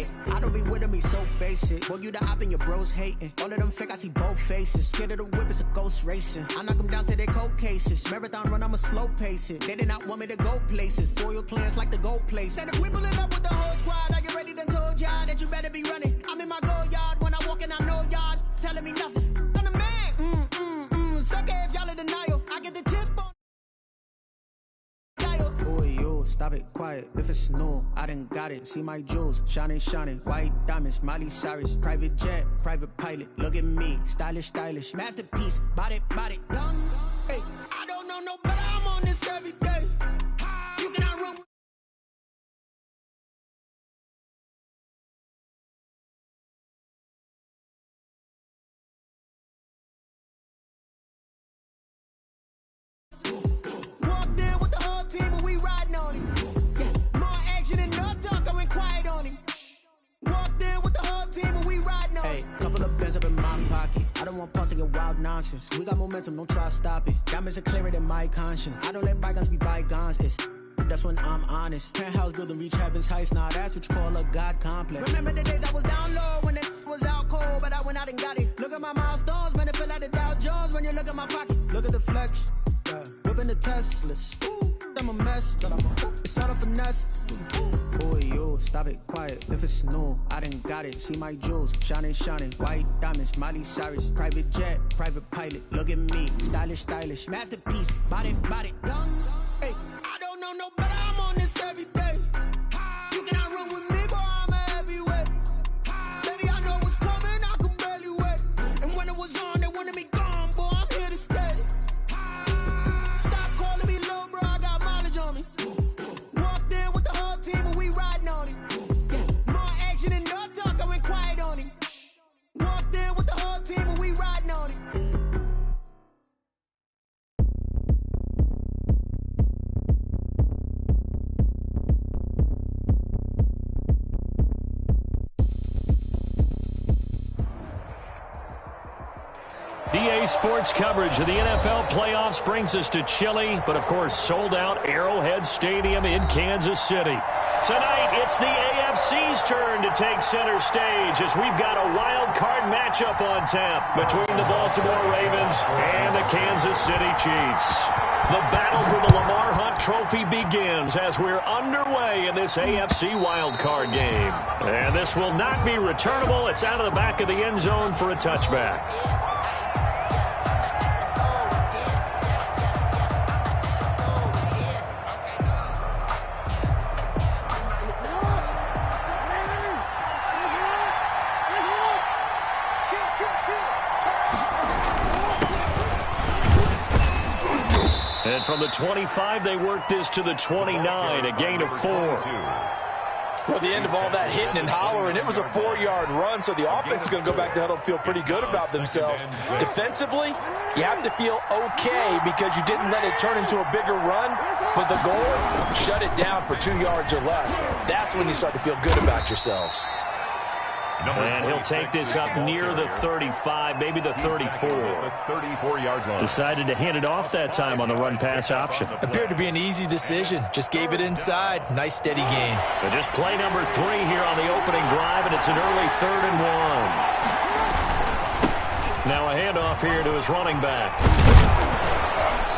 Hey, I don't be with me so basic. Boy, you the op and your bros hating. All of them fake, I see both faces. Scared of the whip, it's a ghost racing. I knock them down to their cold cases. Marathon run, I'ma slow pace it. They did not want me to go places. Foil plans like the gold place. And if we pulling up with the whole squad, are you ready? Done told y'all that you better be running. I'm in my go yard. When I walk in, I know y'all telling me nothing. I'm the man. Sucker if y'all in denial. I get the chip on. Boy, you stop it, quiet. If it's new, I done got it. See my jewels, shining, shining. White diamonds, Miley Cyrus. Private jet, private pilot. Look at me, stylish, stylish. Masterpiece, body, young. Hey, I don't know no better. I'm on this every day. You cannot run. Walked in with the whole team and we riding on him. Yeah, more action than no talk, I went quiet on him. Walked in with the whole team and we riding on him. Hey, couple of bands up in my pocket. I don't want pause to get wild nonsense. We got momentum, don't try to stop it. Diamonds are clearer than my conscience. I don't let bygones be bygones. That's when I'm honest. Penthouse building, reach heaven's heights. Nah, that's what you call a God complex. Remember the days I was down low when it was out cold, but I went out and got it. Look at my milestones, man, it feel like the Dow Jones when you look at my pocket. Look at the flex, whipping the Teslas. I'm a mess, but it's all a finesse. Boy, you stop it, quiet. If it's new, I done got it. See my jewels, shining, shining. White diamonds, Miley Cyrus. Private jet, private pilot. Look at me, stylish, stylish. Masterpiece, body, young. Hey, I don't know no better. I'm on this every day. You cannot run with me, boy. I'm a heavyweight. Baby, I know what's coming. I could barely wait. And when it was on, they wanted me gone, boy. I'm here to stay. Stop calling me little bro. I got mileage on me. Walked in with the whole team and we riding on him. Yeah, more action than no talk. I went quiet on him. Walked in with the whole team and we riding on him. DA Sports coverage of the NFL playoffs brings us to chilly, but of course sold out Arrowhead Stadium in Kansas City. Tonight, it's the AFC's turn to take center stage as we've got a wild card matchup on tap between the Baltimore Ravens and the Kansas City Chiefs. The battle for the Lamar Hunt Trophy begins as we're underway in this AFC wildcard game. And this will not be returnable. It's out of the back of the end zone for a touchback. And from the 25, they work this to the 29, a gain of 4. Well, the end of all that hitting and hollering, it was a 4-yard run, so the offense is going to go back to huddle and feel pretty good about themselves. Defensively, you have to feel okay because you didn't let it turn into a bigger run, but the goal, shut it down for 2 yards or less. That's when you start to feel good about yourselves. And he'll take this up near the 35, maybe the 34. Decided to hand it off that time on the run-pass option. Appeared to be an easy decision. Just gave it inside. Nice, steady gain. But just play number 3 here on the opening drive, and it's an early 3rd and 1. Now a handoff here to his running back.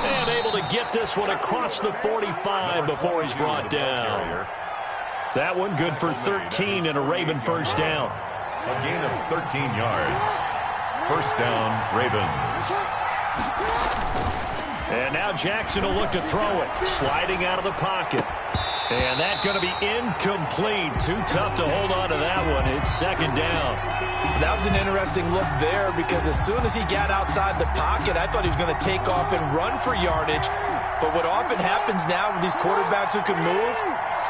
And able to get this one across the 45 before he's brought down. That one good for 13 and a Raven first down. A gain of 13 yards. First down, Ravens. And now Jackson will look to throw it. Sliding out of the pocket. And that's going to be incomplete. Too tough to hold on to that one. It's second down. That was an interesting look there because as soon as he got outside the pocket, I thought he was going to take off and run for yardage. But what often happens now with these quarterbacks who can move,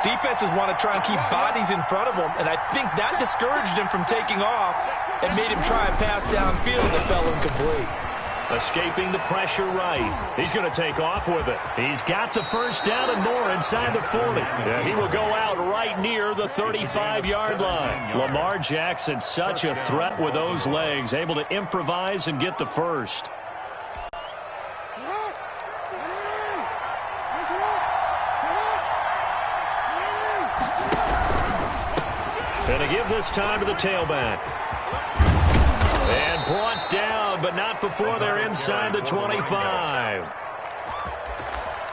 defenses want to try and keep bodies in front of them, and I think that discouraged him from taking off and made him try and pass downfield that fell incomplete. Escaping the pressure right. He's going to take off with it. He's got the first down and more inside the 40. Yeah, he will go out right near the 35-yard line. Lamar Jackson, such a threat with those legs, able to improvise and get the first. And to give this time to the tailback. And brought down, but not before they're inside the 25.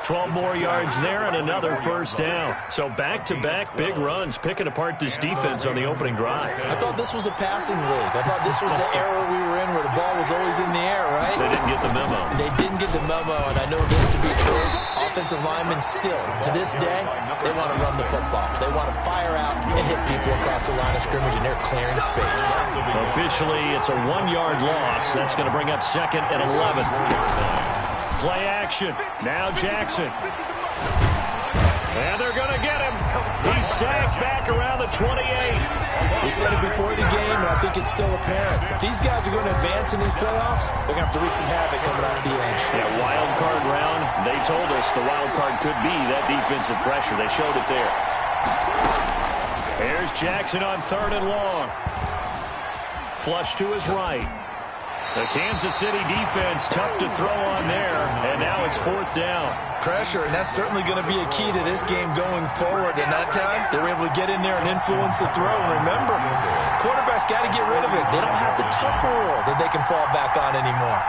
12 more yards there and another first down. So back-to-back big runs, picking apart this defense on the opening drive. I thought this was a passing league. I thought this was the era we were in where the ball was always in the air, right? They didn't get the memo. They didn't get the memo, and I know this to be true. Offensive linemen still, to this day, they want to run the football. They want to fire out and hit people across the line of scrimmage, and they're clearing space. Officially, it's a 1-yard loss. That's going to bring up 2nd and 11. Play action. Now Jackson. And they're going to get him. He's sacked back around the 28. We said it before the game, and I think it's still apparent. If these guys are going to advance in these playoffs, they're going to have to wreak some havoc coming off the edge. Yeah, wild card round. They told us the wild card could be that defensive pressure. They showed it there. Here's Jackson on 3rd and long. Flush to his right. The Kansas City defense tough to throw on there, and now it's 4th down. Pressure, and that's certainly going to be a key to this game going forward. And that time, they were able to get in there and influence the throw. And remember, quarterbacks got to get rid of it. They don't have the Tucker rule that they can fall back on anymore.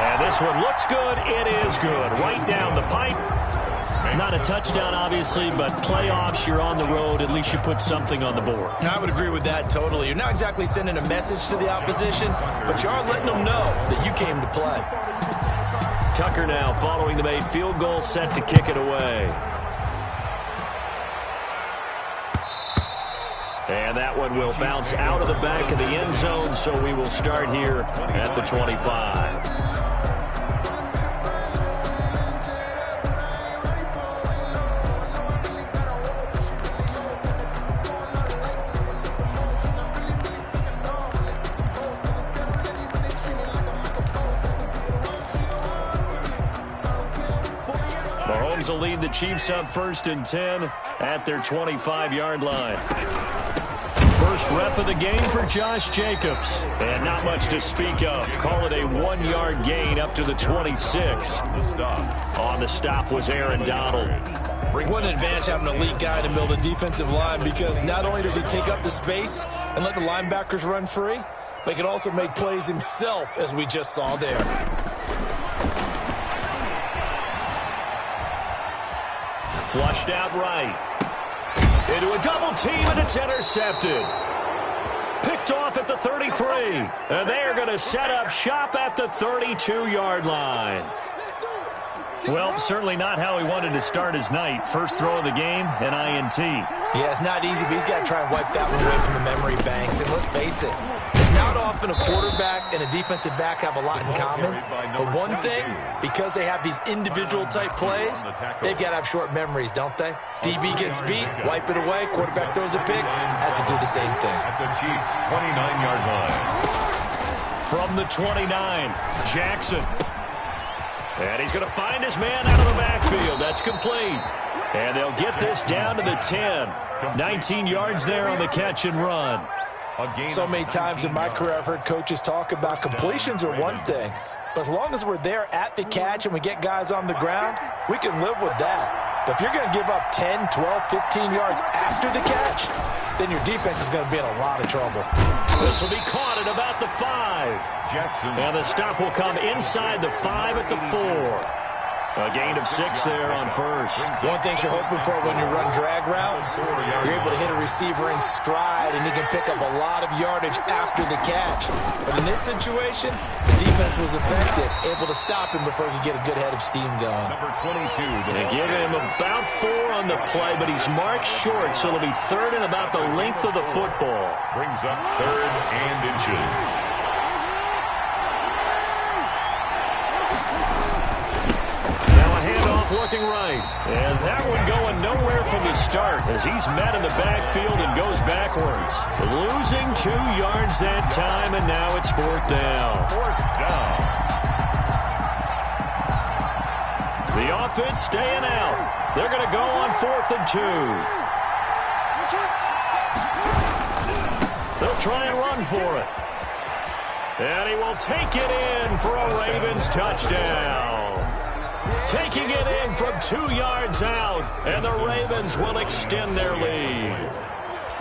And this one looks good. It is good. Right down the pipe. Not a touchdown, obviously, but playoffs, you're on the road. At least you put something on the board. I would agree with that totally. You're not exactly sending a message to the opposition, but you are letting them know that you came to play. Tucker now following the made field goal, set to kick it away. And that one will bounce out of the back of the end zone, so we will start here at the 25. Mahomes will lead the Chiefs up 1st and 10 at their 25-yard line. First rep of the game for Josh Jacobs. And not much to speak of. Call it a 1-yard gain up to the 26. On the stop was Aaron Donald. What an advantage having an elite guy in the middle of the defensive line, because not only does he take up the space and let the linebackers run free, but he can also make plays himself, as we just saw there. Flushed out right. Into a double team, and it's intercepted. Picked off at the 33. And they are going to set up shop at the 32-yard line. Well, certainly not how he wanted to start his night. First throw of the game, an INT. Yeah, it's not easy, but he's got to try and wipe that one away from the memory banks. And let's face it, it's not often a quarterback and a defensive back have a lot in common. But one thing, because they have these individual type plays, they've got to have short memories, don't they? DB gets beat, wipe it away, quarterback throws a pick, has to do the same thing. At the Chiefs' 29-yard line. From the 29, Jackson. And he's going to find his man out of the backfield. That's complete. And they'll get this down to the 10. 19 yards there on the catch and run. So many times in my career I've heard coaches talk about completions are one thing. But as long as we're there at the catch and we get guys on the ground, we can live with that. But if you're going to give up 10, 12, 15 yards after the catch, then your defense is going to be in a lot of trouble. This will be caught at about the 5. Jackson. And the stop will come inside the 5 at the 4. A gain of 6 there on first. One thing you're hoping for when you run drag routes, you're able to hit a receiver in stride, and he can pick up a lot of yardage after the catch. But in this situation, the defense was effective, able to stop him before he could get a good head of steam going. Number 22. They give him about 4 on the play, but he's marked short, so it'll be 3rd and about the length of the football. Brings up 3rd and inches. Working right. And that one going nowhere from the start as he's met in the backfield and goes backwards. Losing 2 yards that time, and now it's 4th down. 4th down. The offense staying out. They're going to go on 4th and 2. They'll try and run for it. And he will take it in for a Ravens touchdown. taking it in from 2 yards out, and the Ravens will extend their lead.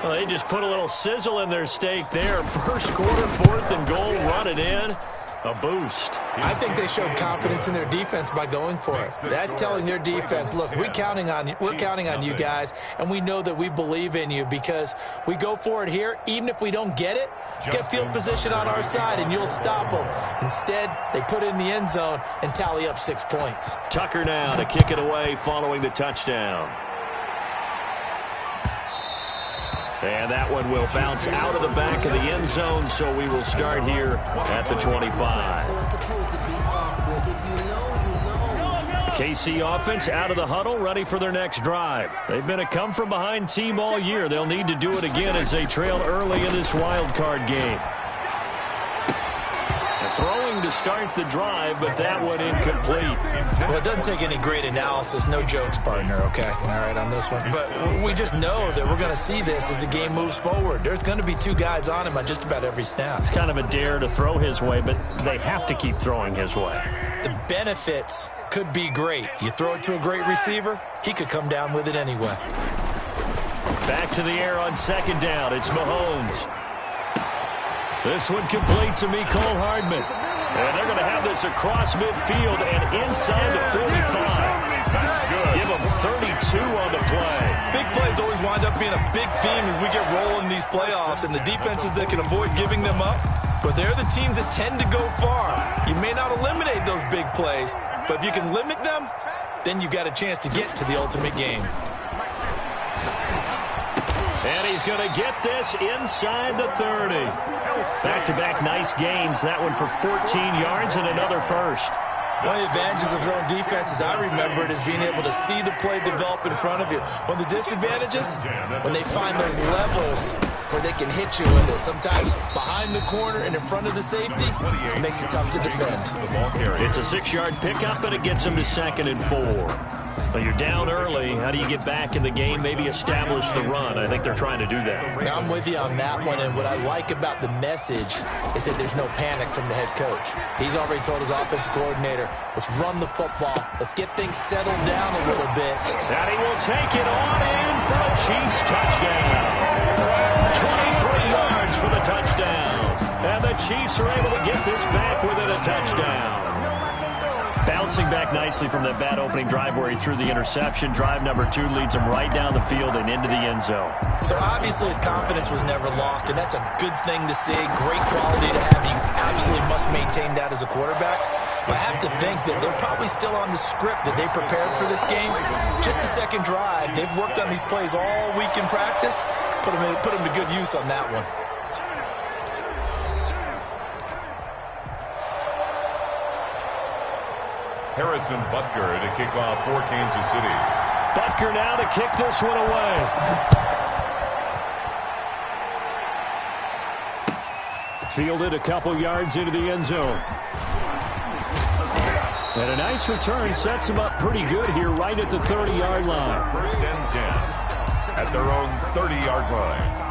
Well, they just put a little sizzle in their steak there. First quarter, 4th and goal, run it in. A boost. I think they showed confidence in their defense by going for it. That's telling their defense, look, we're counting on you guys, and we know that we believe in you because we go for it here. Even if we don't get it, get field position on our side, and you'll stop them. Instead, they put it in the end zone and tally up 6 points. Tucker now to kick it away following the touchdown. And that one will bounce out of the back of the end zone, so we will start here at the 25. KC offense out of the huddle, ready for their next drive. They've been a come-from-behind team all year. They'll need to do it again as they trail early in this wild card game. Throwing to start the drive, but that one incomplete. Well, it doesn't take any great analysis. No jokes, partner, okay? All right, on this one. But we just know that we're going to see this as the game moves forward. There's going to be 2 guys on him on just about every snap. It's kind of a dare to throw his way, but they have to keep throwing his way. The benefits could be great. You throw it to a great receiver, he could come down with it anyway. Back to the air on 2nd down. It's Mahomes. This one complete to Mecole Hardman. And they're going to have this across midfield and inside the 45. Give them 32 on the play. Big plays always wind up being a big theme as we get rolling these playoffs, and the defenses that can avoid giving them up, but they're the teams that tend to go far. You may not eliminate those big plays, but if you can limit them, then you got a chance to get to the ultimate game. And he's going to get this inside the 30. Back-to-back nice gains. That one for 14 yards and another first. One of the advantages of zone defense, as I remember it, is being able to see the play develop in front of you. One of the disadvantages, when they find those levels where they can hit you with it. Sometimes behind the corner and in front of the safety, it makes it tough to defend. It's a 6-yard pickup, and it gets them to 2nd and 4. Well, you're down early. How do you get back in the game, maybe establish the run? I think they're trying to do that. Now, I'm with you on that one, and what I like about the message is that there's no panic from the head coach. He's already told his offensive coordinator, let's run the football. Let's get things settled down a little bit. And he will take it on in for a Chiefs touchdown. 23 yards for the touchdown. And the Chiefs are able to get this back within a touchdown. Bouncing back nicely from that bad opening drive where he threw the interception. Drive number 2 leads him right down the field and into the end zone. So obviously his confidence was never lost, and that's a good thing to see. Great quality to have. You absolutely must maintain that as a quarterback. But I have to think that they're probably still on the script that they prepared for this game. Just the second drive. They've worked on these plays all week in practice. Put them to good use on that one. Harrison Butker to kick off for Kansas City. Butker now to kick this one away. Fielded a couple yards into the end zone. And a nice return sets him up pretty good here right at the 30-yard line. 1st and 10 at their own 30-yard line.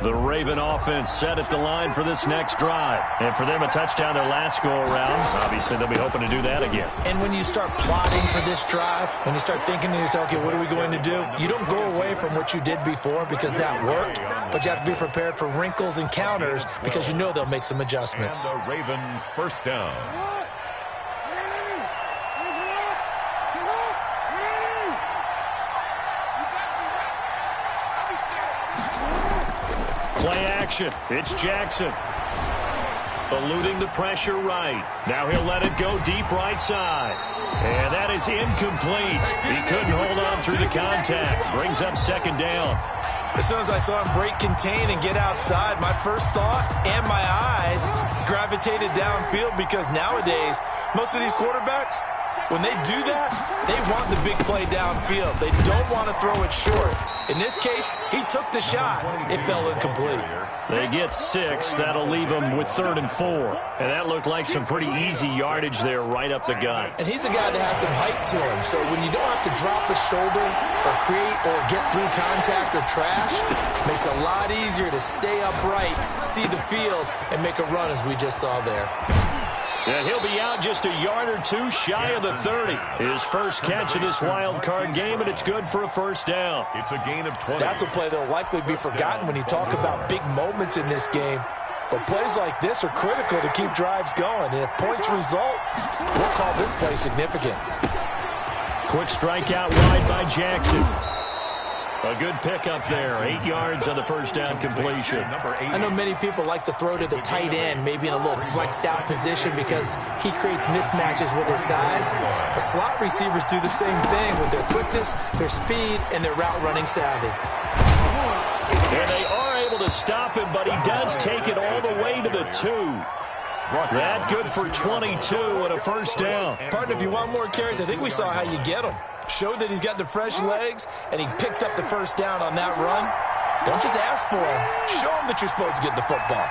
The Raven offense set at the line for this next drive. And for them, a touchdown their last go-around. Obviously, they'll be hoping to do that again. And when you start plotting for this drive, when you start thinking to yourself, okay, what are we going to do? You don't go away from what you did before because that worked, but you have to be prepared for wrinkles and counters because you know they'll make some adjustments. And the Raven 1st down. Play action. It's Jackson. Eluding the pressure right. Now he'll let it go deep right side. And that is incomplete. He couldn't hold on through the contact. Brings up 2nd down. As soon as I saw him break contain and get outside, my first thought and my eyes gravitated downfield because nowadays, most of these quarterbacks, When they do that, they want the big play downfield. They don't want to throw it short. In this case, he took the shot. It fell incomplete. They get 6. That'll leave them with 3rd and 4. And that looked like some pretty easy yardage there right up the gut. And he's a guy that has some height to him. So when you don't have to drop a shoulder or create or get through contact or trash, it makes it a lot easier to stay upright, see the field, and make a run as we just saw there. And he'll be out just a yard or 2 shy of the 30. His first catch of this wild card game, and it's good for a first down. It's a gain of 20. That's a play that will likely be forgotten when you talk about big moments in this game. But plays like this are critical to keep drives going. And if points result, we'll call this play significant. Quick strikeout wide by Jackson. A good pickup there. 8 yards on the first down completion. I know many people like to throw to the tight end, maybe in a little flexed out position because he creates mismatches with his size. The slot receivers do the same thing with their quickness, their speed, and their route running savvy. And they are able to stop him, but he does take it all the way to the 2. That good for 22 and a first down. Partner, if you want more carries, I think we saw how you get them. Showed that he's got the fresh legs, and he picked up the first down on that run. Don't just ask for him. Show him that you're supposed to get the football.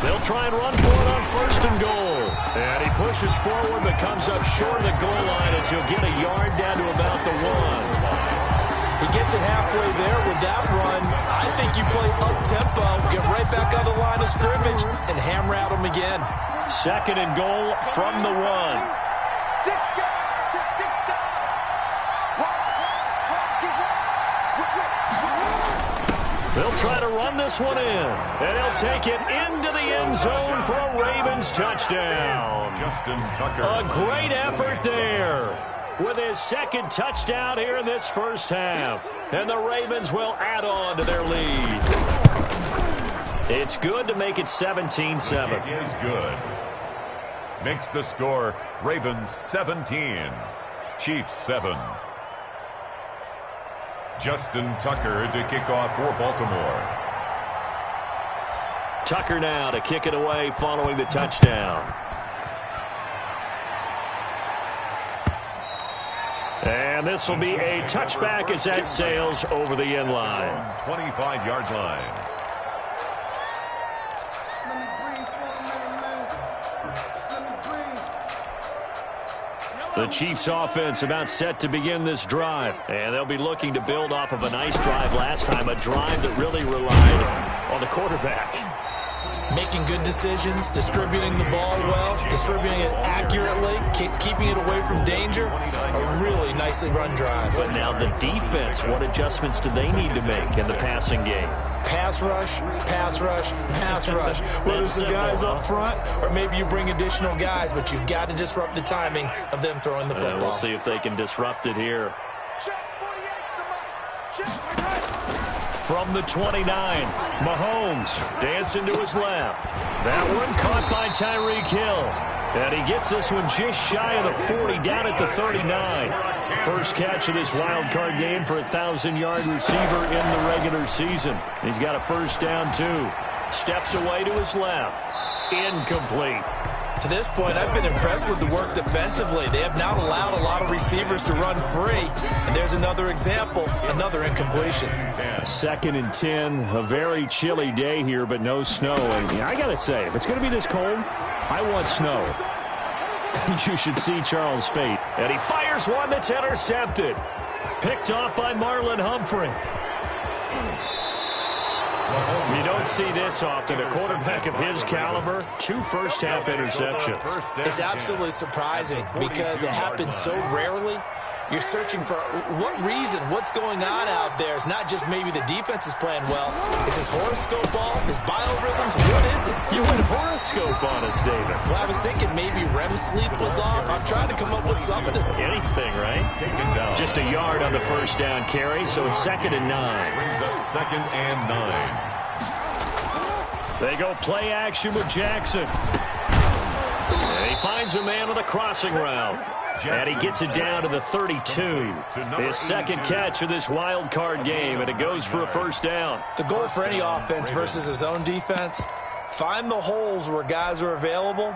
They'll try and run for it on 1st and goal. And he pushes forward but comes up short of the goal line as he'll get a yard down to about the 1. He gets it halfway there with that run. I think you play up-tempo, get right back on the line of scrimmage, and hammer at him again. 2nd and goal from the 1. They'll try to run this one in, and he'll take it into the end zone for a Ravens touchdown. Justin Tucker. A great effort there with his 2nd touchdown here in this first half. And the Ravens will add on to their lead. It's good to make it 17-7. It is good. Makes the score Ravens 17, Chiefs 7. Justin Tucker to kick off for Baltimore. Tucker now to kick it away following the touchdown. And this will be a touchback as that sails over the end line. 25-yard line. The Chiefs offense about set to begin this drive. And they'll be looking to build off of a nice drive last time, a drive that really relied on the quarterback. Making good decisions, distributing the ball well, distributing it accurately, keeping it away from danger. A really nicely run drive. But now the defense, what adjustments do they need to make in the passing game? Pass rush, pass rush, pass rush. Whether it's the guys up front or maybe you bring additional guys, but you've got to disrupt the timing of them throwing the football. We'll see if they can disrupt it here. From the 29, Mahomes dancing to his left. That one caught by Tyreek Hill. And he gets this one just shy of the 40, down at the 39. First catch of this wild card game for a 1,000-yard receiver in the regular season. He's got a first down, too. Steps away to his left. Incomplete. To this point, I've been impressed with the work defensively. They have not allowed a lot of receivers to run free. And there's another example, another incompletion. 2nd and 10, a very chilly day here, but no snow. And I got to say, if it's going to be this cold, I want snow. You should see Charles' fate. And he fires one that's intercepted. Picked off by Marlon Humphrey. You don't see this often. A quarterback of his caliber, 2 first-half interceptions. It's absolutely surprising because it happens so rarely. You're searching for what reason, what's going on out there. It's not just maybe the defense is playing well. Is his horoscope off? His biorhythms? What is it? You went horoscope on us, David. Well, I was thinking maybe REM sleep was off. I'm trying to come up with something. Anything, right? Just a yard on the first down carry, so it's 2nd and 9. Brings up 2nd and 9. They go play action with Jackson. And he finds a man on the crossing route. And he gets it down to the 32. His 2nd catch of this wild card game, and it goes for a first down. The goal for any offense versus his own defense, find the holes where guys are available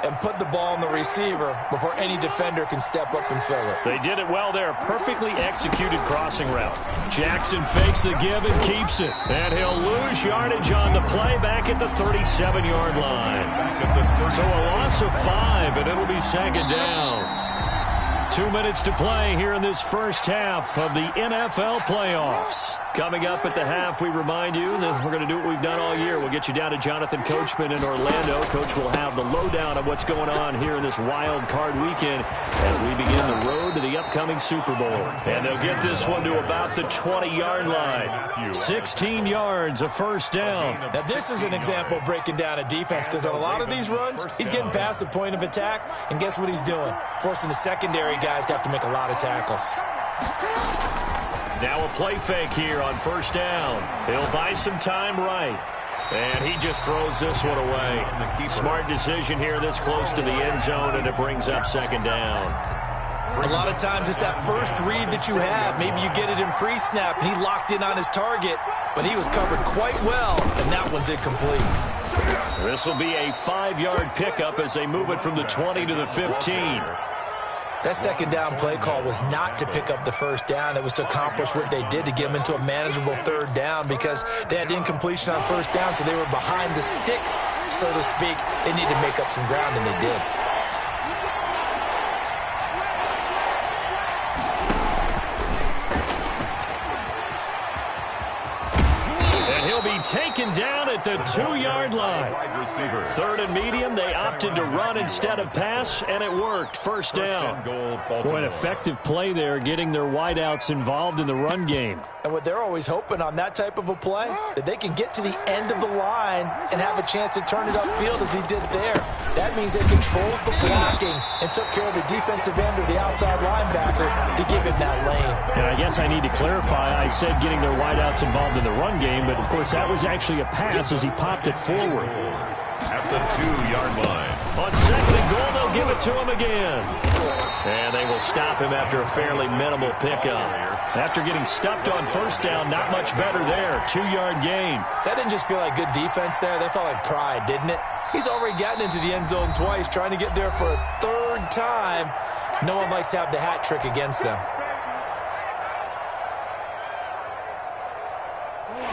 and put the ball on the receiver before any defender can step up and fill it. They did it well there. Perfectly executed crossing route. Jackson fakes the give and keeps it. And he'll lose yardage on the play back at the 37-yard line. So a loss of 5, and it'll be second down. 2 minutes to play here in this first half of the NFL playoffs. Coming up at the half, we remind you that we're going to do what we've done all year. We'll get you down to Jonathan Coachman in Orlando. Coach will have the lowdown of what's going on here in this wild card weekend as we begin the road to the upcoming Super Bowl. And they'll get this one to about the 20-yard line. 16 yards, a first down. Now, this is an example of breaking down a defense because on a lot of these runs, he's getting past the point of attack, and guess what he's doing? Forcing the secondary guys to have to make a lot of tackles. Now a play fake here on first down. He'll buy some time right. And he just throws this one away. Smart decision here this close to the end zone, and it brings up second down. A lot of times it's that first read that you have. Maybe you get it in pre-snap, and he locked in on his target, but he was covered quite well, and that one's incomplete. This will be a 5-yard pickup as they move it from the 20 to the 15. That second down play call was not to pick up the first down. It was to accomplish what they did to get them into a manageable third down because they had incompletion on first down, so they were behind the sticks, so to speak. They needed to make up some ground, and they did. Taken down at the 2-yard line. Third and medium, they opted to run instead of pass, and it worked. First down. Boy, an effective play there, getting their wideouts involved in the run game. And what they're always hoping on that type of a play, that they can get to the end of the line and have a chance to turn it upfield as he did there. That means they controlled the blocking and took care of the defensive end or the outside linebacker to give him that lane. And I guess I need to clarify, I said getting their wideouts involved in the run game, but of course that was actually a pass as he popped it forward. At the 2-yard line. On second and goal, they'll give it to him again. And they will stop him after a fairly minimal pickup. After getting stuffed on first down, not much better there. 2-yard gain. That didn't just feel like good defense there. That felt like pride, didn't it? He's already gotten into the end zone twice, trying to get there for a third time. No one likes to have the hat trick against them.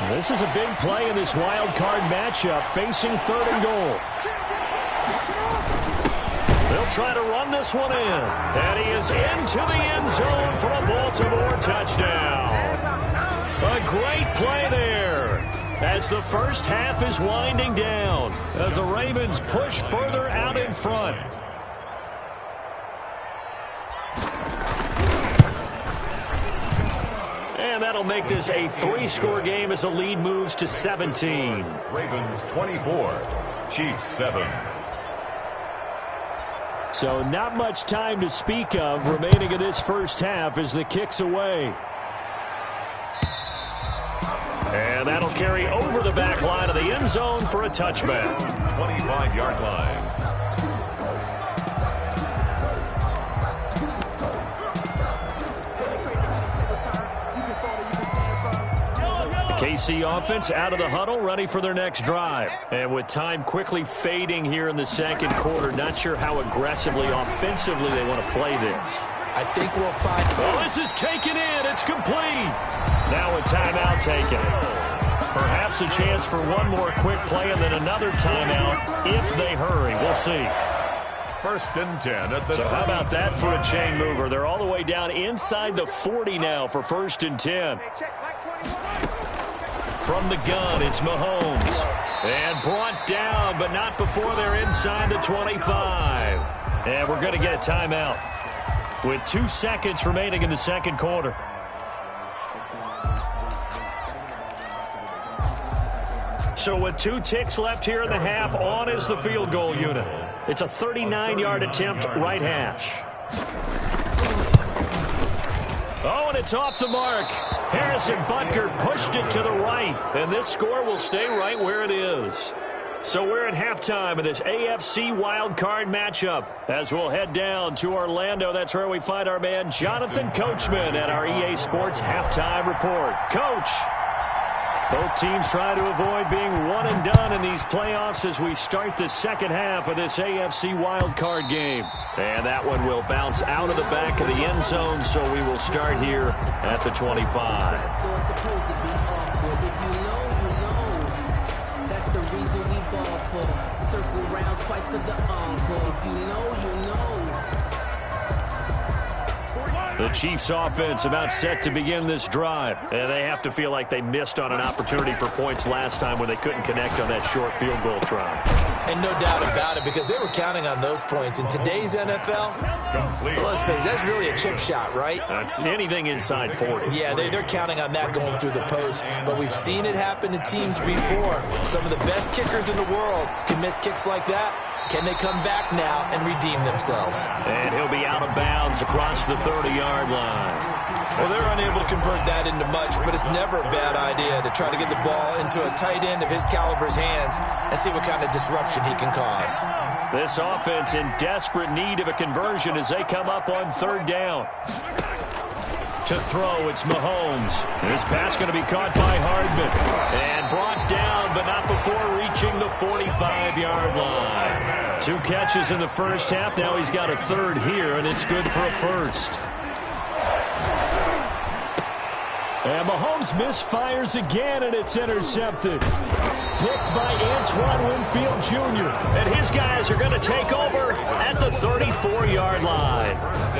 This is a big play in this wild card matchup, facing third and goal. They'll try to run this one in. And he is into the end zone for a Baltimore touchdown. A great play there as the first half is winding down, as the Ravens push further out in front. And that'll make this a 3-score game as the lead moves to 17. Ravens 24, Chiefs 7. So not much time to speak of remaining in this first half as the kick's away. And that'll carry over the back line of the end zone for a touchback. 25-yard line. KC offense out of the huddle, ready for their next drive. And with time quickly fading here in the second quarter, not sure how aggressively, offensively they want to play this. I think we'll find... Well, this is taken in. It's complete. Now a timeout taken. Perhaps a chance for one more quick play and then another timeout if they hurry. We'll see. First and 10 at the... So how about that for a chain mover? They're all the way down inside the 40 now for first and 10. From the gun, it's Mahomes. And brought down, but not before they're inside the 25. And we're going to get a timeout with 2 seconds remaining in the second quarter. So with 2 ticks left here in the half, on is the field goal unit. It's a 39-yard attempt, right hash. Oh, and it's off the mark. Harrison Butker pushed it to the right, and this score will stay right where it is. So we're at halftime of this AFC wildcard matchup as we'll head down to Orlando. That's where we find our man Jonathan Coachman at our EA Sports Halftime Report. Coach. Both teams try to avoid being one and done in these playoffs as we start the second half of this AFC wildcard game. And that one will bounce out of the back of the end zone, so we will start here at the 25. That's the reason we ball for. Circle round twice for the encore. If you know, you know. The Chiefs offense about set to begin this drive. And they have to feel like they missed on an opportunity for points last time when they couldn't connect on that short field goal try. And no doubt about it, because they were counting on those points. In today's NFL, let's face it, that's really a chip shot, right? That's anything inside 40. Yeah, they're counting on that going through the post. But we've seen it happen to teams before. Some of the best kickers in the world can miss kicks like that. Can they come back now and redeem themselves? And he'll be out of bounds across the 30-yard line. Well, they're unable to convert that into much, but it's never a bad idea to try to get the ball into a tight end of his caliber's hands and see what kind of disruption he can cause. This offense in desperate need of a conversion as they come up on third down. To throw, it's Mahomes. This pass going to be caught by Hardman. And brought down, but not before reaching the 45-yard line. 2 catches in the first half. Now he's got a third here, and it's good for a first. And Mahomes misfires again, and it's intercepted. Picked by Antoine Winfield Jr. And his guys are going to take over at the 34-yard line.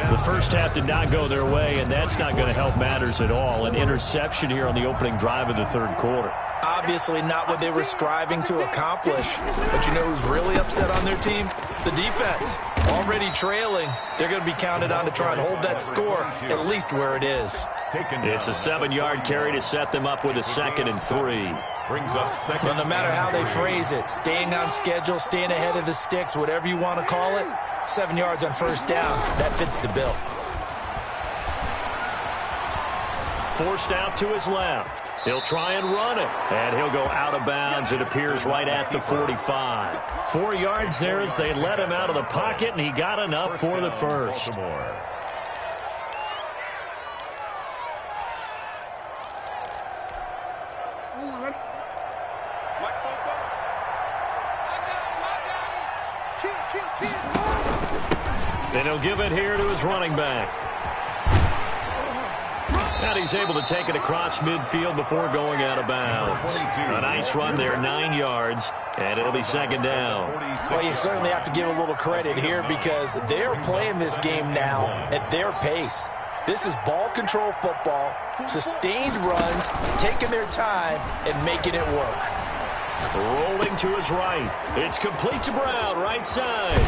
The first half did not go their way, and that's not going to help matters at all. An interception here on the opening drive of the third quarter. Obviously not what they were striving to accomplish. But you know who's really upset on their team? The defense. Already trailing. They're going to be counted on to try and hold that score at least where it is. It's a 7-yard carry to set them up with a 2nd and 3. Brings up second. Well, no matter how they phrase it, staying on schedule, staying ahead of the sticks, whatever you want to call it, 7 yards on first down, that fits the bill. Forced out to his left. He'll try and run it. And he'll go out of bounds. It appears right at the 45. 4 yards there as they let him out of the pocket, and he got enough for the first. And he'll give it here to his running back. And he's able to take it across midfield before going out of bounds. A nice run there, 9 yards, and it'll be 2nd down. Well, you certainly have to give a little credit here because they're playing this game now at their pace. This is ball control football, sustained runs, taking their time and making it work. Rolling to his right. It's complete to Brown, right side.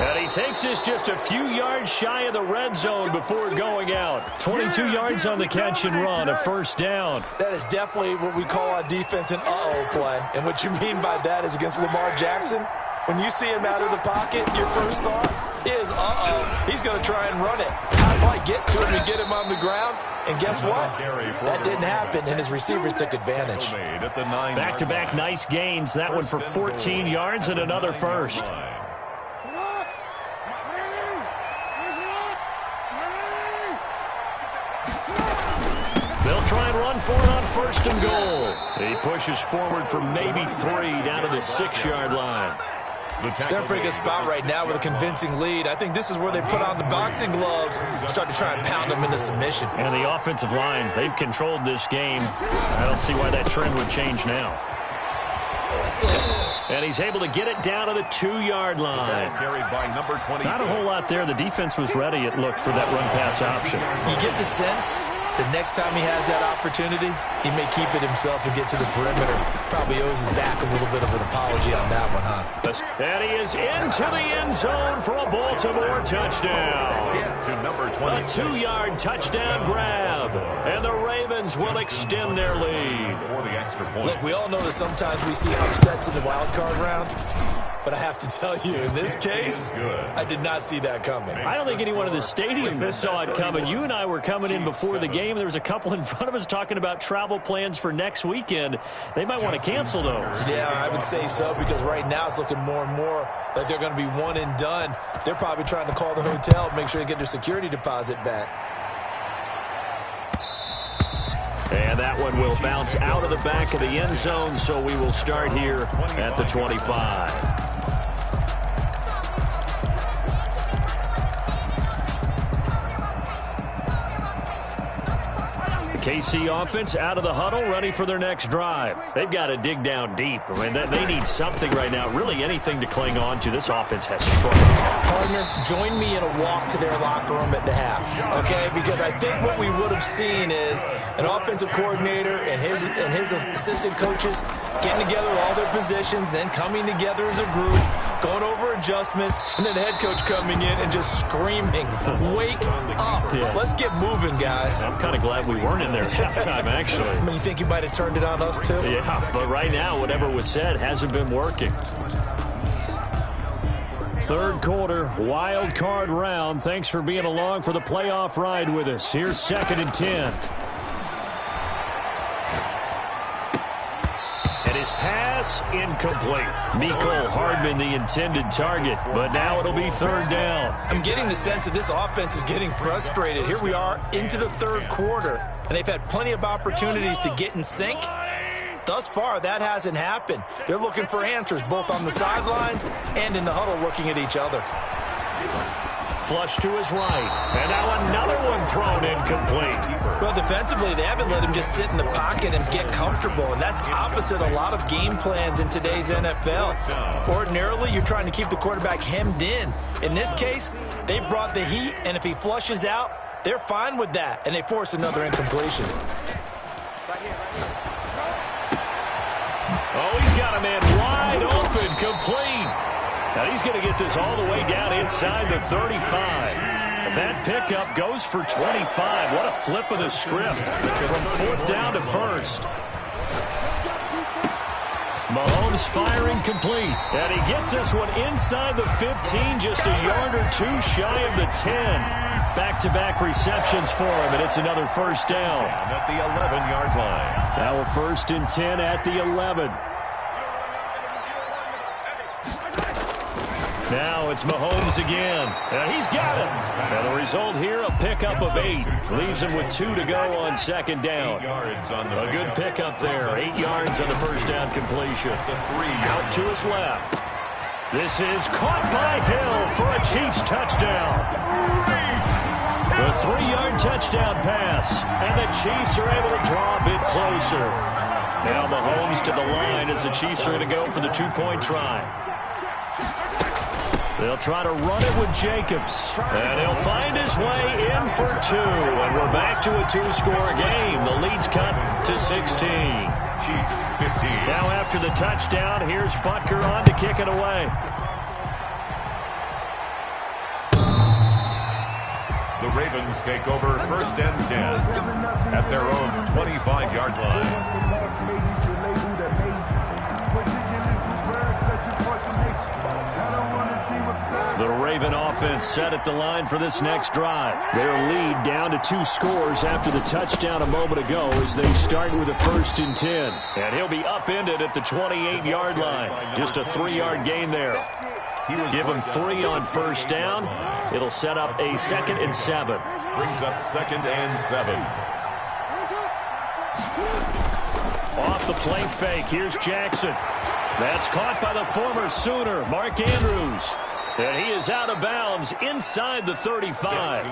And he takes this just a few yards shy of the red zone before going out. 22 yards on the catch and run, a first down. That is definitely what we call on defense an uh-oh play. And what you mean by that is against Lamar Jackson, when you see him out of the pocket, your first thought is, uh-oh, he's going to try and run it. How do I get to him and get him on the ground? And guess what? That didn't happen, and his receivers took advantage. Back-to-back nice gains. That one for 14 yards and another first. They'll try and run for it on 1st and goal. He pushes forward for maybe 3 down to the 6-yard line. They're in a pretty good spot right now with a convincing lead. I think this is where they put on the boxing gloves and start to try and pound them into submission. And the offensive line, they've controlled this game. I don't see why that trend would change now. And he's able to get it down to the 2-yard line. Not a whole lot there. The defense was ready, it looked, for that run-pass option. You get the sense the next time he has that opportunity, he may keep it himself and get to the perimeter. Probably owes his back a little bit of an apology on that one, huh? And he is into the end zone for a Baltimore touchdown. A 2-yard touchdown grab. And the Ravens will extend their lead. Look, we all know that sometimes we see upsets in the wild card round. But I have to tell you, in this case, I did not see that coming. I don't think anyone in the stadium saw it coming. You and I were coming in before the game. There was a couple in front of us talking about travel plans for next weekend. They might want to cancel those. Yeah, I would say so, because right now it's looking more and more like they're going to be one and done. They're probably trying to call the hotel and make sure they get their security deposit back. And that one will bounce out of the back of the end zone, so we will start here at the 25. KC offense out of the huddle, ready for their next drive. They've got to dig down deep. I mean, they need something right now, really anything to cling on to. This offense has struggled. Partner, join me in a walk to their locker room at the half, okay? Because I think what we would have seen is an offensive coordinator and his assistant coaches getting together all their positions, then coming together as a group, going over adjustments, and then the head coach coming in and just screaming, wake up. Yeah. Let's get moving, guys. I'm kind of glad we weren't in there at halftime, actually. I mean, you think you might have turned it on us, too? Yeah, but right now, whatever was said hasn't been working. Third quarter, wild card round. Thanks for being along for the playoff ride with us. Here's 2nd and 10. And his pass incomplete. Mecole Hardman the intended target, but now it'll be 3rd down. I'm getting the sense that this offense is getting frustrated. Here we are into the 3rd quarter, and they've had plenty of opportunities to get in sync. Thus far, that hasn't happened. They're looking for answers both on the sidelines and in the huddle looking at each other. Flush to his right. And now another one thrown incomplete. Well, defensively, they haven't let him just sit in the pocket and get comfortable, and that's opposite a lot of game plans in today's NFL. Ordinarily, you're trying to keep the quarterback hemmed in. In this case, they brought the heat, and if he flushes out, they're fine with that, and they force another incompletion. Oh, he's got a man wide open, complete. Now he's going to get this all the way down inside the 35. That pickup goes for 25. What a flip of the script from 4th down to 1st. Mahomes firing complete. And he gets this one inside the 15, just a yard or two shy of the 10. Back-to-back receptions for him, and it's another 1st down. At the 11-yard line. Now a 1st and 10 at the 11. Now it's Mahomes again. And he's got it. And the result here, a pickup of 8. Leaves him with 2 to go on 2nd down. A good pickup there. 8 yards on the 1st down completion. Out to his left. This is caught by Hill for a Chiefs touchdown. The 3-yard touchdown pass. And the Chiefs are able to draw a bit closer. Now Mahomes to the line as the Chiefs are going to go for the 2-point try. They'll try to run it with Jacobs. And he'll find his way in for 2. And we're back to a 2-score game. The lead's cut to 16. Chiefs 15. Now after the touchdown, here's Butker on to kick it away. The Ravens take over 1st and 10 at their own 25-yard line. The Raven offense set at the line for this next drive. Their lead down to 2 scores after the touchdown a moment ago as they start with a 1st and 10. And he'll be upended at the 28-yard line. Just a 3-yard gain there. Give him 3 on 1st down. It'll set up a 2nd and 7. Brings up 2nd and 7. Off the play fake. Here's Jackson. That's caught by the former Sooner, Mark Andrews. And he is out of bounds inside the 35.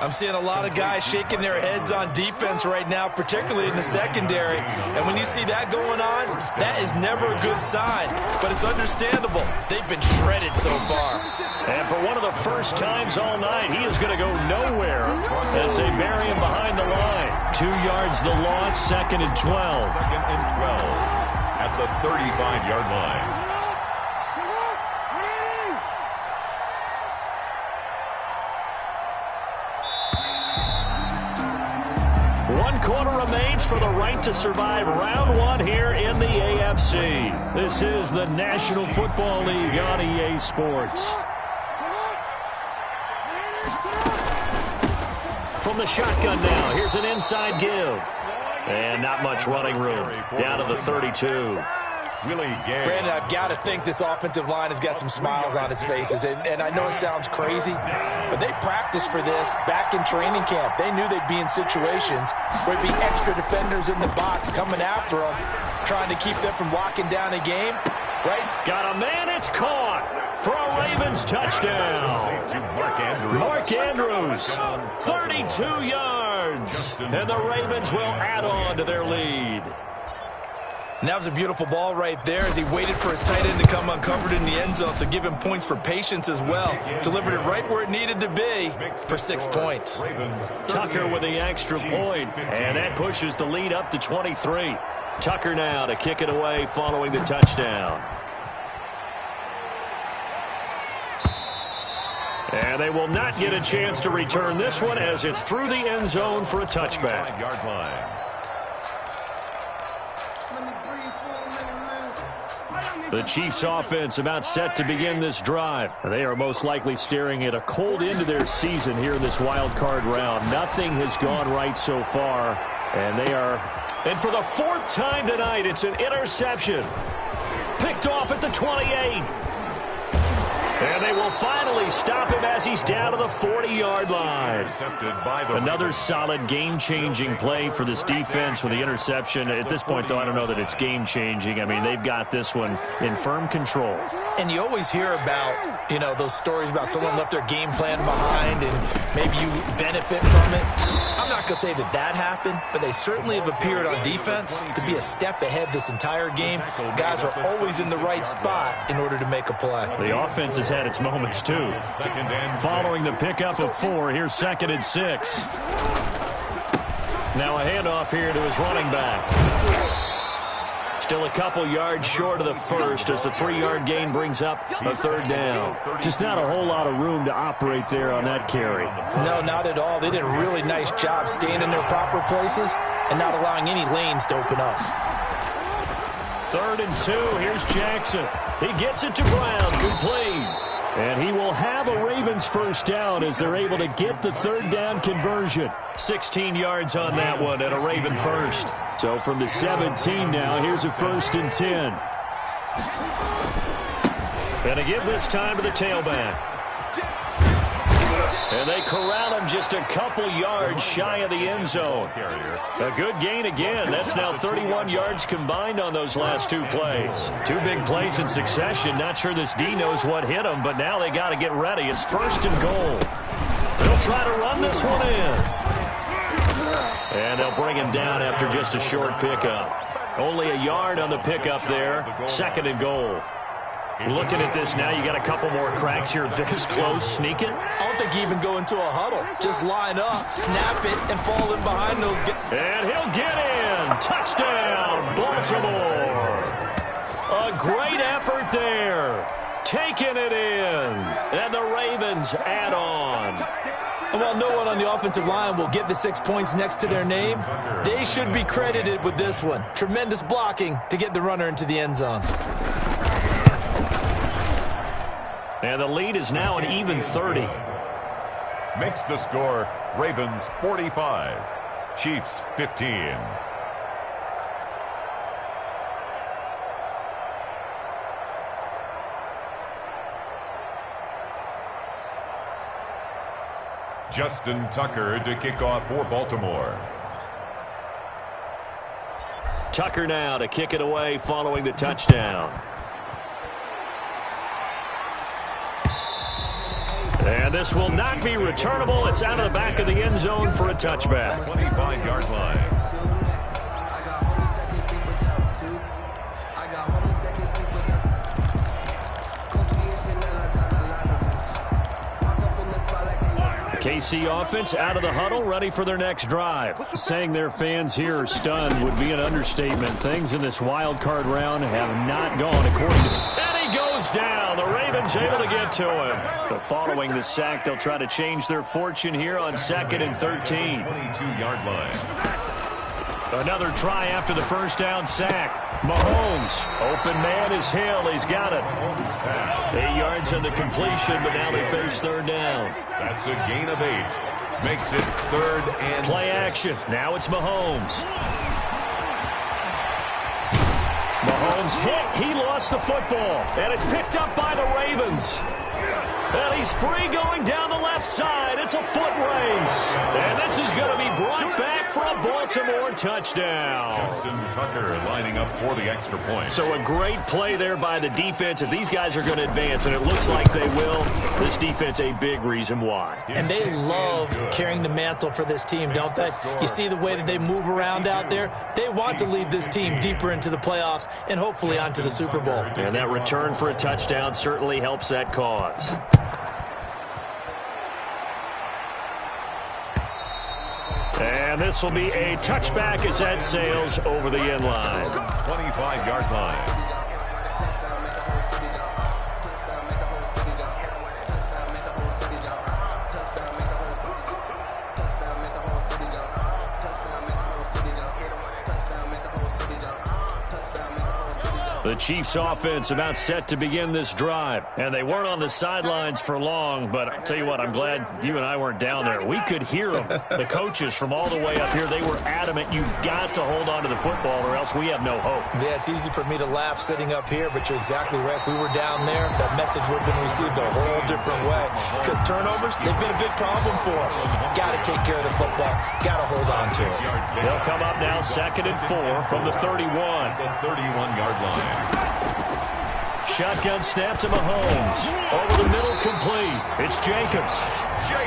I'm seeing a lot of guys shaking their heads on defense right now, particularly in the secondary. And when you see that going on, that is never a good sign. But it's understandable. They've been shredded so far. And for one of the first times all night, he is going to go nowhere as they bury him behind the line. 2 yards the loss, 2nd and 12. 2nd and 12 at the 35-yard line. One quarter remains for the right to survive round 1 here in the AFC. This is the National Football League on EA Sports. From the shotgun now, here's an inside give. And not much running room. Down to the 32. Brandon, I've got to think this offensive line has got some smiles on its faces. And I know it sounds crazy, but they practiced for this back in training camp. They knew they'd be in situations where there'd be extra defenders in the box coming after them, trying to keep them from locking down a game. Right? Got a man, it's caught for a Ravens touchdown. Mark Andrews, 32 yards. And the Ravens will add on to their lead. And that was a beautiful ball right there as he waited for his tight end to come uncovered in the end zone. So give him points for patience as well. Delivered it right where it needed to be for 6 points. Tucker with the extra point, and that pushes the lead up to 23. Tucker now to kick it away following the touchdown. And they will not get a chance to return this one as it's through the end zone for a touchback. The Chiefs offense about set to begin this drive. They are most likely staring at a cold end to their season here in this wild card round. Nothing has gone right so far, and they are... And for the fourth time tonight, it's an interception. Picked off at the 28. And they will finally stop him as he's down to the 40-yard line. Another solid game-changing play for this defense with the interception. At this point, though, I don't know that it's game-changing. I mean, they've got this one in firm control. And you always hear about, you know, those stories about someone left their game plan behind and maybe you benefit from it. I'm not going to say that that happened, but they certainly have appeared on defense to be a step ahead this entire game. Guys are always in the right spot in order to make a play. The offense has had its moments, too. Following the pickup of 4, here's 2nd and 6. Now a handoff here to his running back. Still a couple yards short of the first as the 3-yard gain brings up a 3rd down. Just not a whole lot of room to operate there on that carry. No, not at all. They did a really nice job staying in their proper places and not allowing any lanes to open up. 3rd and 2. Here's Jackson. He gets it to Brown. Complete. And he will have a Ravens first down as they're able to get the 3rd down conversion. 16 yards on that one and a Raven first. So from the 17 now, here's a 1st and 10. And to give this time to the tailback. And they corral him just a couple yards shy of the end zone. A good gain again. That's now 31 yards combined on those last 2 plays. 2 big plays in succession. Not sure this D knows what hit him, but now they got to get ready. It's 1st and goal. They'll try to run this one in. And they'll bring him down after just a short pickup. Only a yard on the pickup there. 2nd and goal. Looking at this now, you got a couple more cracks here this close. Sneak it. I don't think you even go into a huddle. Just line up, snap it, and fall in behind those guys. And he'll get in. Touchdown, Baltimore. A great effort there. Taking it in. And the Ravens add on. And while no one on the offensive line will get the 6 points next to their name, they should be credited with this one. Tremendous blocking to get the runner into the end zone. And the lead is now an even 30. Makes the score Ravens 45, Chiefs 15. Justin Tucker to kick off for Baltimore. Tucker now to kick it away following the touchdown. And this will not be returnable. It's out of the back of the end zone for a touchback. 25-yard line. KC offense out of the huddle, ready for their next drive. Saying their fans here are stunned would be an understatement. Things in this wild card round have not gone according to... And he goes down. The Ravens able to get to him. But following the sack, they'll try to change their fortune here on 2nd and 13. 22-yard line. Another try after the first down sack. Mahomes, open man is Hill. He's got it. 8 yards on the completion, but now they face 3rd down. That's a gain of 8. Makes it 3rd and play action. Now it's Mahomes. Mahomes hit. He lost the football. And it's picked up by the Ravens. And he's free going down the left side. It's a foot race. And this is going to be brought back for a Baltimore touchdown. Justin Tucker lining up for the extra point. So a great play there by the defense. If these guys are going to advance, and it looks like they will, this defense a big reason why. And they love carrying the mantle for this team, don't they? You see the way that they move around out there? They want to lead this team deeper into the playoffs and hopefully onto the Super Bowl. And that return for a touchdown certainly helps that cause. And this will be a touchback as that sails over the end line. 25-yard line. The Chiefs offense about set to begin this drive. And they weren't on the sidelines for long, but I'll tell you what, I'm glad you and I weren't down there. We could hear them. The coaches from all the way up here, they were adamant, you've got to hold on to the football or else we have no hope. Yeah, it's easy for me to laugh sitting up here, but you're exactly right. If we were down there, that message would have been received a whole different way. Because turnovers, they've been a big problem for them. Got to take care of the football. Got to hold on to it. They'll come up now 2nd and 4 from the 31. The 31-yard line. Shotgun snap to Mahomes. Over the middle, complete. It's Jacobs.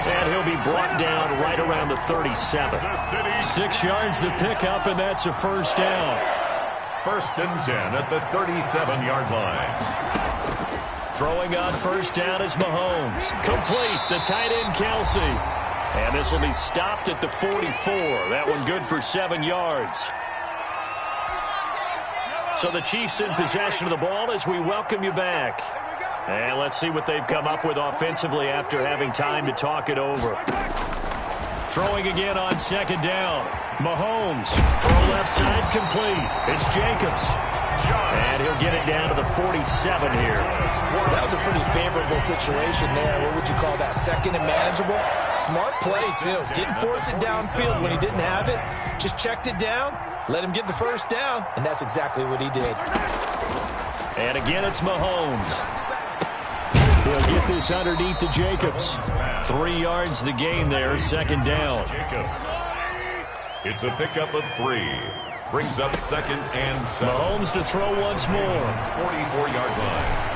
And he'll be brought down right around the 37. 6 yards the pickup, and that's a first down. 1st and 10 at the 37-yard line. Throwing on first down is Mahomes. Complete. The tight end, Kelsey. And this will be stopped at the 44. That one good for 7 yards. So the Chiefs in possession of the ball as we welcome you back. And let's see what they've come up with offensively after having time to talk it over. Throwing again on 2nd down. Mahomes. Throw left side complete. It's Jacobs. And he'll get it down to the 47 here. That was a pretty favorable situation there. What would you call that? 2nd and manageable? Smart play, too. Didn't force it downfield when he didn't have it. Just checked it down. Let him get the first down, and that's exactly what he did. And again, it's Mahomes. He'll get this underneath to Jacobs. 3 yards the gain there, 2nd down. It's a pickup of 3. Brings up 2nd and 7. Mahomes to throw once more. 44-yard line.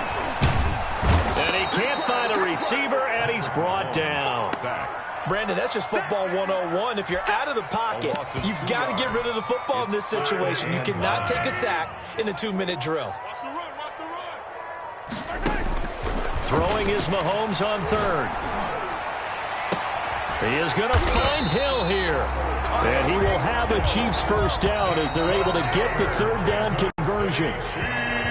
And he can't find a receiver, and he's brought down. Brandon, that's just football 101. If you're out of the pocket, you've got to get rid of the football in this situation. You cannot take a sack in a 2-minute drill. Throwing is Mahomes on 3rd. He is going to find Hill here. And he will have a Chiefs first down as they're able to get the 3rd down conversion.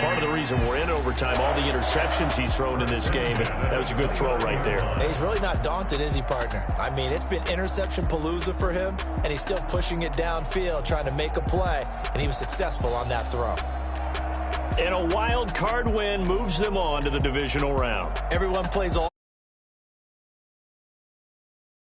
Part of the reason we're in overtime, all the interceptions he's thrown in this game, and that was a good throw right there. Hey, he's really not daunted, is he, partner? I mean, it's been interception palooza for him, and he's still pushing it downfield, trying to make a play, and he was successful on that throw. And a wild card win moves them on to the divisional round. Everyone plays all